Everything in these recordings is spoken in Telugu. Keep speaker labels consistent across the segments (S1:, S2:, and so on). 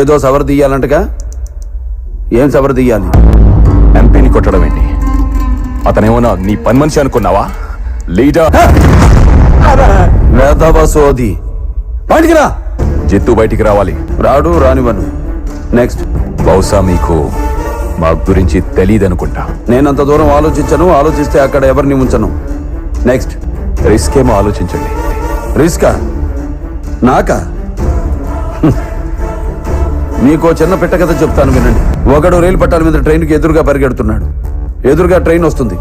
S1: ఏదో సవర్ తీయాలంటగా. ఏం సవర్ తీయాలి?
S2: ఎంపీని కొట్టడం ఏంటి? అతనేమన్నా నీ పని మనిషి అనుకున్నావా? లీడర్
S1: వేదవసోది. బయటికి రా.
S2: జిత్తు బయటికి రావాలి.
S1: రాడు, రానివ్వను. నెక్స్ట్.
S2: బహుశా మీకు మా గురించి తెలియదనుకుంటా.
S1: నేనంత దూరం ఆలోచించను. ఆలోచిస్తే అక్కడ ఎవరిని ఉంచను. నెక్స్ట్.
S2: రిస్క్ ఏమో ఆలోచించండి.
S1: రిస్కా? నాకా? మీకో చిన్న పెట్ట కథ చెప్తాను వినండి. ఒకడు రైలు పట్టాల మీద ట్రైన్కి ఎదురుగా పరిగెడుతున్నాడు. ఎదురుగా ట్రైన్ వస్తుంది.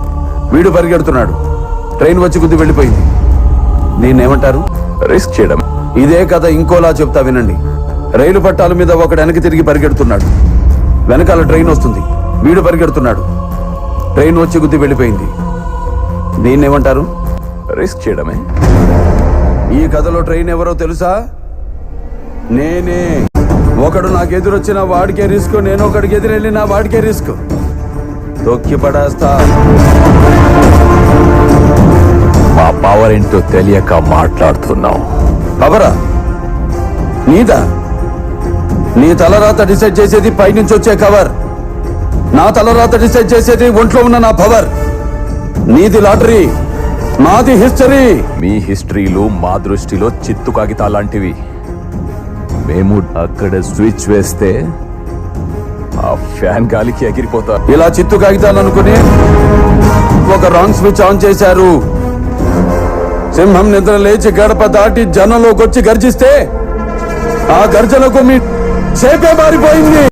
S1: వీడు పరిగెడుతున్నాడు. ట్రైన్ వచ్చి గుద్ది వెళ్ళిపోయింది. దీన్ని ఏమంటారు?
S2: రిస్క్ చేయడం.
S1: ఇదే కథ ఇంకోలా చెప్తా వినండి. రైలు పట్టాల మీద ఒకడు వెనక్కి తిరిగి పరిగెడుతున్నాడు. వెనకాల ట్రైన్ వస్తుంది. వీడు పరిగెడుతున్నాడు. ట్రైన్ వచ్చి గుద్ది వెళ్ళిపోయింది. దీన్ని ఏమంటారు?
S2: రిస్క్ చేయడమే.
S1: ఈ కథలో ట్రైన్ ఎవరో తెలుసా? నేనే. ఒకడు నాకు ఎదురొచ్చిన వాడికే రిస్క్, నేను ఒకడికి ఎదురెళ్ళిన వాడికే రిస్క్. తొక్కి పడేస్తా.
S2: మా పవర్ ఏంటో తెలియక మాట్లాడుతున్నావు.
S1: పవరా? నీదా? నీ తలరాత డిసైడ్ చేసేది పైనుంచి వచ్చే కవర్. నా తలరాత డిసైడ్ చేసేది ఒంట్లో ఉన్న నా పవర్. నీది లాటరీ, నాది హిస్టరీ.
S2: మీ హిస్టరీలు మా దృష్టిలో చిత్తు కాగితాలు లాంటివి. మేము అక్కడ స్విచ్ వేస్తే ఆ ఫ్యాన్ గాలికి ఎగిరిపోతా.
S1: ఇలా చిత్తు కాగితాలు అనుకుని ఒక రాంగ్ స్విచ్ ఆన్ చేశారు. సింహం నిద్ర లేచి గడప దాటి జనంలోకి వచ్చి గర్జిస్తే ఆ గర్జనకు మీ చేపే మారిపోయింది.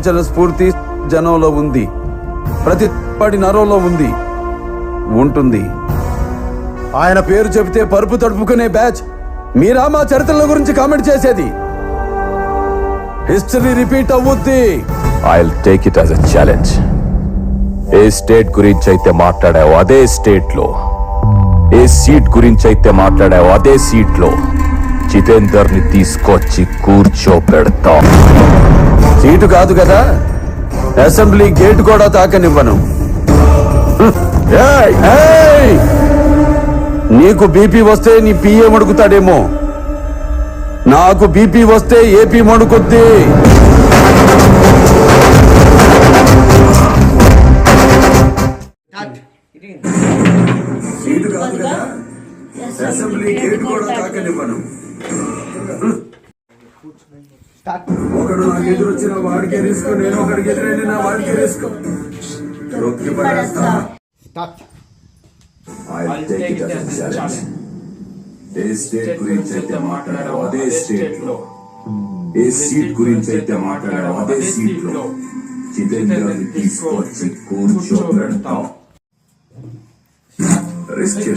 S1: జన స్ఫూర్తి జనంలో ఉంది. ప్రతి వాడి నరంలో ఉంది, ఉంటుంది. ఆయన పేరు చెబితే పరుపు తడుపుకునే బ్యాచ్ మీరా మా చరిత్రల గురించి కామెంట్ చేసేది? హిస్టరీ రిపీట్ అవుద్ది.
S2: I'll take it as a challenge. A state గురించి అయితే మాట్లాడావో అదే స్టేట్ లో, ఏ సీట్ గురించి అయితే మాట్లాడావో అదే సీట్ లో జితేందర్ ని తీసుకొచ్చి కూర్చోపెడతాం.
S1: సీటు కాదు కదా, అసెంబ్లీ గేట్ కూడా తాకనివ్వను. నీకు బీపీ వస్తే నీ పిఏ మడుకుతాడేమో, నాకు బీపీ వస్తే ఏపీ మడుకుద్ది. సీటు కాదు కదా, అసెంబ్లీ గేట్ కూడా తాకనివ్వను. ఒకడు నాకు ఎదురొచ్చిన వాడికే రిస్క్, నేను ఒకడికి ఎదురైన వాడికే రిస్క్. రొక్కి పడేస్తా.
S2: I'll take it as a challenge. A state గురించి అయితే మాట్లాడావో అదే స్టేట్ లో, ఏ సీట్ గురించి అయితే మాట్లాడావో అదే సీట్ లో జితేందర్ ని తీసుకొచ్చి కూర్చోపెడతాం. రిస్క్